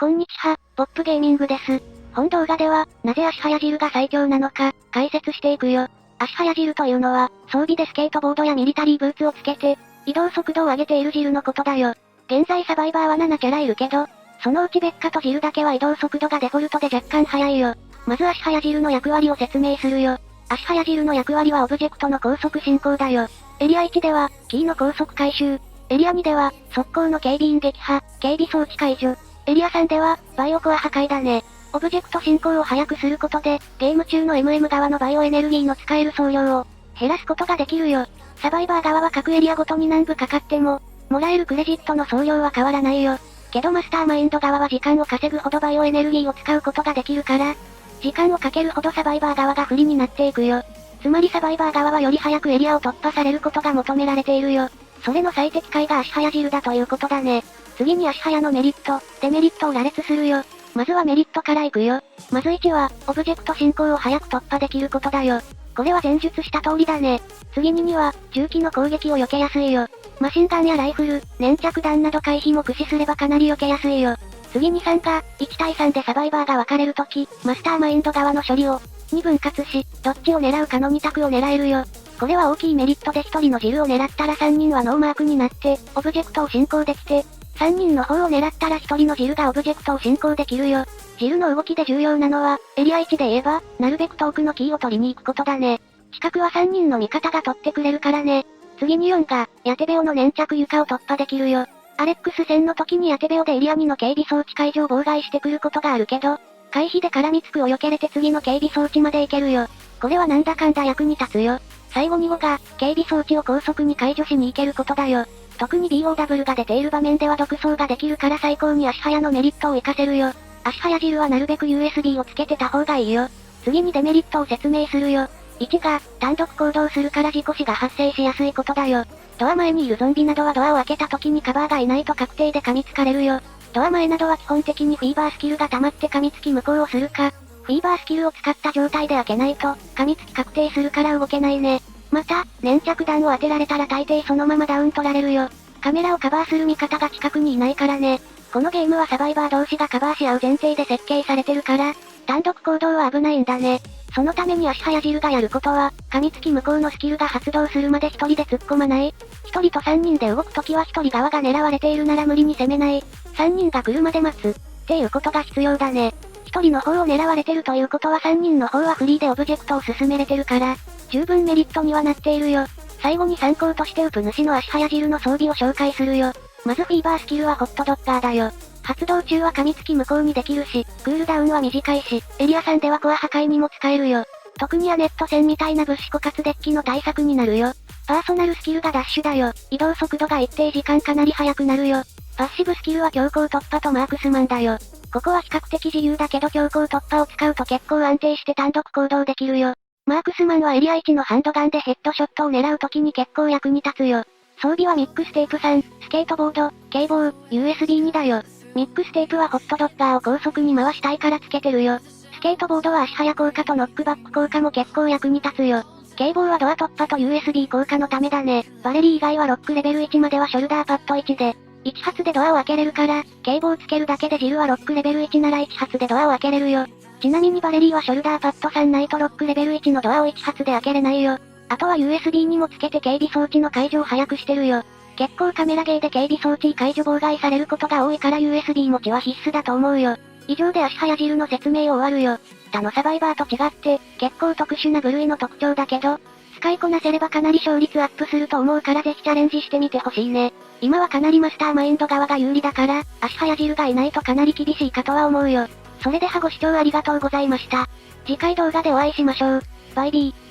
こんにちは、ポップゲーミングです。本動画では、なぜ足早汁が最強なのか、解説していくよ。足早汁というのは、装備でスケートボードやミリタリーブーツをつけて、移動速度を上げている汁のことだよ。現在サバイバーは7キャラいるけど、そのうちベッカと汁だけは移動速度がデフォルトで若干速いよ。まず足早汁の役割を説明するよ。足早汁の役割はオブジェクトの高速進行だよ。エリア1では、キーの高速回収。エリア2では、速攻の警備員撃破、警備装置解除。エリア3では、バイオコア破壊だね。オブジェクト進行を速くすることで、ゲーム中の MM 側のバイオエネルギーの使える総量を減らすことができるよ。サバイバー側は各エリアごとに何部かかっても、もらえるクレジットの総量は変わらないよ。けどマスターマインド側は時間を稼ぐほどバイオエネルギーを使うことができるから、時間をかけるほどサバイバー側が不利になっていくよ。つまりサバイバー側はより早くエリアを突破されることが求められているよ。それの最適解が足早汁だということだね。次に足早のメリット、デメリットを羅列するよ。まずはメリットからいくよ。まず1は、オブジェクト進行を早く突破できることだよ。これは前述した通りだね。次に2は、銃器の攻撃を避けやすいよ。マシンガンやライフル、粘着弾など回避も駆使すればかなり避けやすいよ。次に3が、1対3でサバイバーが分かれるとき、マスターマインド側の処理を、2分割し、どっちを狙うかの2択を狙えるよ。これは大きいメリットで1人の汁を狙ったら3人はノーマークになって、オブジェクトを進行できて、3人の方を狙ったら1人の汁がオブジェクトを進行できるよ。汁の動きで重要なのは、エリア1で言えば、なるべく遠くのキーを取りに行くことだね。近くは3人の味方が取ってくれるからね。次に4が、ヤテベオの粘着床を突破できるよ。アレックス戦の時にヤテベオでエリア2の警備装置解除を妨害してくることがあるけど、回避で絡みつくを避けれて次の警備装置まで行けるよ。これはなんだかんだ役に立つよ。最後に5が、警備装置を高速に解除しに行けることだよ。特に BOW が出ている場面では独走ができるから最高に足早のメリットを活かせるよ。足早汁はなるべく USB をつけてた方がいいよ。次にデメリットを説明するよ。1が、単独行動するから事故死が発生しやすいことだよ。ドア前にいるゾンビなどはドアを開けた時にカバーがいないと確定で噛みつかれるよ。ドア前などは基本的にフィーバースキルが溜まって噛みつき無効をするか、フィーバースキルを使った状態で開けないと、噛みつき確定するから動けないね。また、粘着弾を当てられたら大抵そのままダウン取られるよ。カメラをカバーする味方が近くにいないからね。このゲームはサバイバー同士がカバーし合う前提で設計されてるから、単独行動は危ないんだね。そのために足早汁がやることは、噛みつき無効のスキルが発動するまで一人で突っ込まない。一人と三人で動くときは一人側が狙われているなら無理に攻めない。三人が来るまで待つ。っていうことが必要だね。一人の方を狙われてるということは三人の方はフリーでオブジェクトを進めれてるから、十分メリットにはなっているよ。最後に参考としてウプ主の足早汁の装備を紹介するよ。まずフィーバースキルはホットドッガーだよ。発動中は噛みつき無効にできるし、クールダウンは短いし、エリア3ではコア破壊にも使えるよ。特にアネット戦みたいな物資枯渇デッキの対策になるよ。パーソナルスキルがダッシュだよ。移動速度が一定時間かなり速くなるよ。パッシブスキルは強行突破とマークスマンだよ。ここは比較的自由だけど強行突破を使うと結構安定して単独行動できるよ。マークスマンはエリア1のハンドガンでヘッドショットを狙う時に結構役に立つよ。装備はミックステープ3、スケートボード、警棒、USB2 だよ。ミックステープはホットドッガーを高速に回したいからつけてるよ。スケートボードは足早効果とノックバック効果も結構役に立つよ。警棒はドア突破と USB 効果のためだね。バレリー以外はロックレベル1まではショルダーパッド1で、1発でドアを開けれるから、警棒つけるだけでジルはロックレベル1なら1発でドアを開けれるよ。ちなみにバレリーはショルダーパッド3ないとロックレベル1のドアを1発で開けれないよ。あとは USB にもつけて警備装置の解除を早くしてるよ。結構カメラゲーで警備装置解除妨害されることが多いから USB 持ちは必須だと思うよ。以上で足早汁の説明を終わるよ。他のサバイバーと違って、結構特殊な部類の特徴だけど、使いこなせればかなり勝率アップすると思うからぜひチャレンジしてみてほしいね。今はかなりマスターマインド側が有利だから、足早汁がいないとかなり厳しいかとは思うよ。それではご視聴ありがとうございました。次回動画でお会いしましょう。バイビー。